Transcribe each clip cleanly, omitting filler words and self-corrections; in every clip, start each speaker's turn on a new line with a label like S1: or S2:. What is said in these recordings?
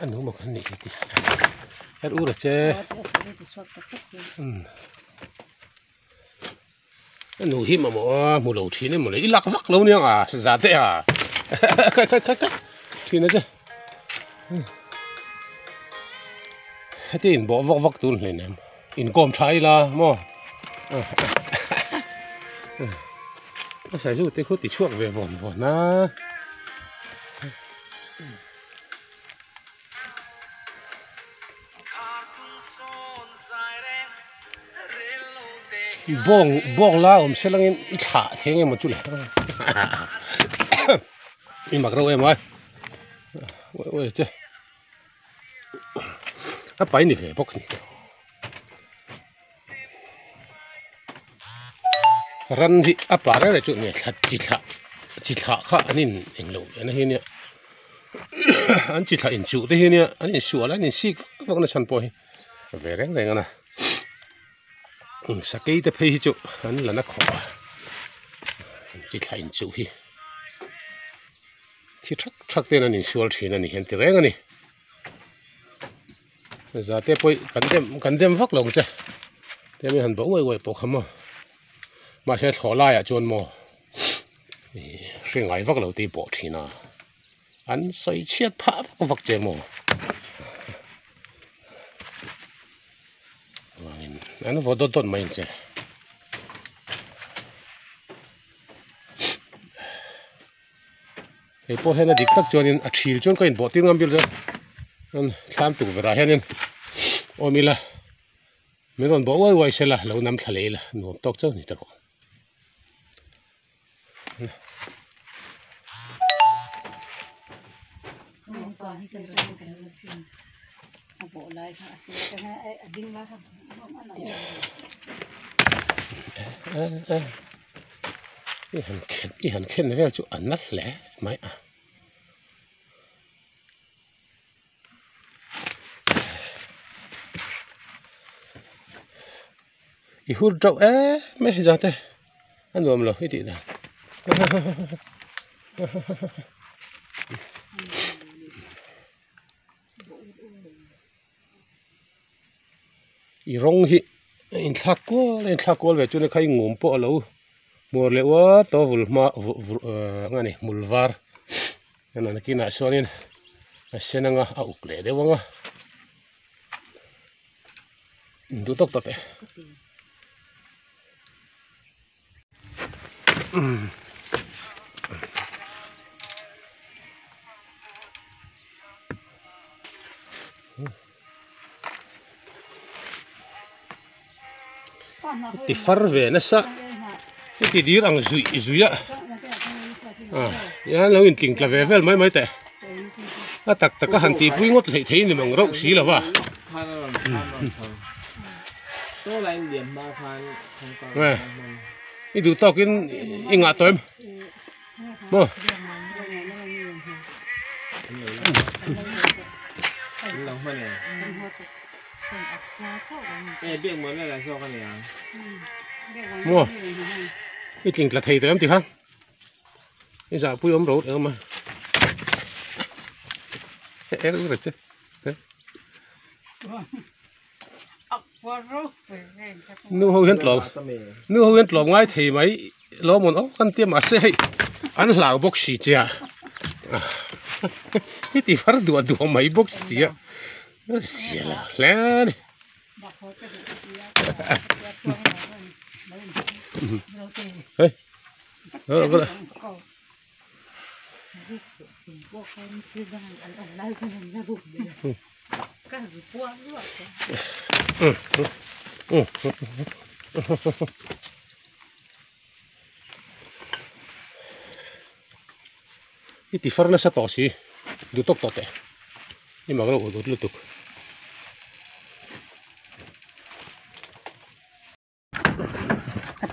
S1: anh uống một cái này thì hết uống được chứ anh hiếm mà một lẩu thịt này một lấy lắc vắc lâu nữa à giả thế à cái thì nó chứ cái tiền bỏ vắc vắc tuôn lên em in com trái là mò nó sẽ giúp tôi khốt tí chuột về vòn na bong la sẽ lang in ít hạ thế nghe một chút này in mặc đâu em ơi ôi chứ nó bay đi về bốc này rắn thì áp phá ra chỗ này thật chỉ thả khá anh in lẩu anh hiền nhá anh chỉ thả in chủ thế hiền nhá anh in sủa anh in xịt vâng nó chăn bồi về rèn rèn à sa cây tập hay chỗ anh là nó khó chỉ thả in chủ hi thì chắc tên anh in sủa thì anh hiền thì rèn anh giờ thế bồi cần đem vác lồng chứ thế mình hẳn bảo quay bộ không mà sẽ thò lại à chôn mò sẽ ngại vác lồng đi bộ thì na anh xây chết phá có vác chơi mò anh vô đốt mấy chứ cái bộ này là đi cắt chôn nên chiều chôn cái bộ tiếng ngâm biểu rồi anh làm tủ về ra hết nên ôi mình là mình còn bộ quay sẽ là lâu năm thà lệ là nuông tóc chứ nhỉ đâu cái hẳn khen này chỗ ăn nát lẻ mấy à cái hút rượu mấy giờ thế anh làm rồi cái gì đó cái rong hi in thắc qua về chỗ này khai ngủ po lâu mua lệ quá to vul ma ngay này mulvar nên là cái này số này sẽ năng à uk lệ đấy vâng à đủ tóc tóc đấy thì phar về nó sa cái đi rằng zui á lâu in kinh là về vel mấy tệ tắc cái hành tì bui ngót thấy thấy thì bằng rau xí là va cái đủ tao cái ngã tôi mà mua cái chuyện là thầy tụi em thì không bây giờ bui ốm rốt nữa mà em cũng được chứ nu hôi hiện lồng ngay thì mấy lo một ốc ăn tiêm mà sẽ ăn lào bốc xì chả cái tí phát đùa mấy bốc xì á xì là lẽ đi hey đó là cái tí phát nó sẽ tỏ xí đủ tóc tọt đấy nhưng mà cái đồ đủ lụt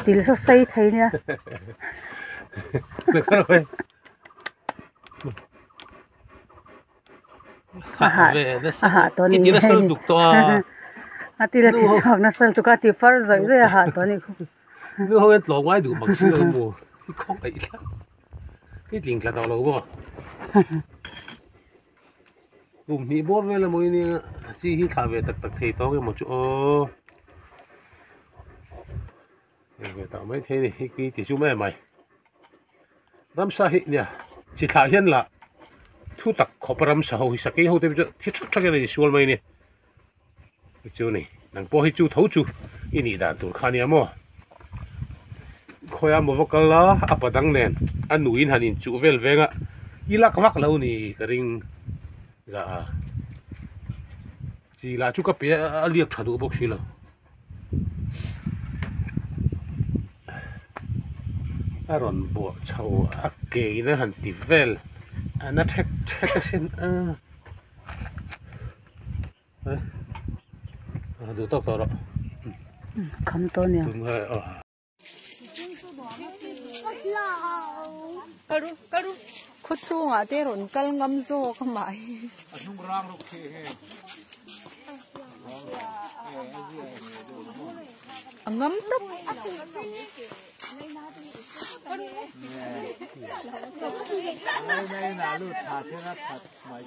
S2: Til sa say thấy nha.
S1: Tôi đi nó sớm đục to.
S2: Til là thì sao nó sớm tụi cái thì phơi rồi tó này.
S1: Nó hơi lỏng ngoài đủ bằng xíu rồi không phải cái tiền là đâu lâuบ่. nhị bốt về là mỗi này chỉ hít thả về tắc tắc thấy to cái một chỗ về tạo mấy thế này cái thì chú mẹ mày làm sao hít nhỉ chỉ thả hiên là thu tắc khó làm sao hít cái hậu thế bây giờ thiết chắc chắc cái này xuôi mày nè cái chỗ này nàng bỏ hít chú thấu chú cái này đàn tụi khăn nhỉ mà khôi am một cái lá áp đằng nền anh nuôi hành in chú về về ngã ilak vak lâu nè cái ring dạ chỉ là chú cấp bé liệp trả đủ bốc xí là aron bộ chầu kề nó hẳn tì vel nó check cái xin được tao rồi
S2: không to nè karu khut chung à te ron kal ngam zo ka mai
S3: anung rang ruk the he
S2: ngam tap
S3: nay na lu tha se na tha mai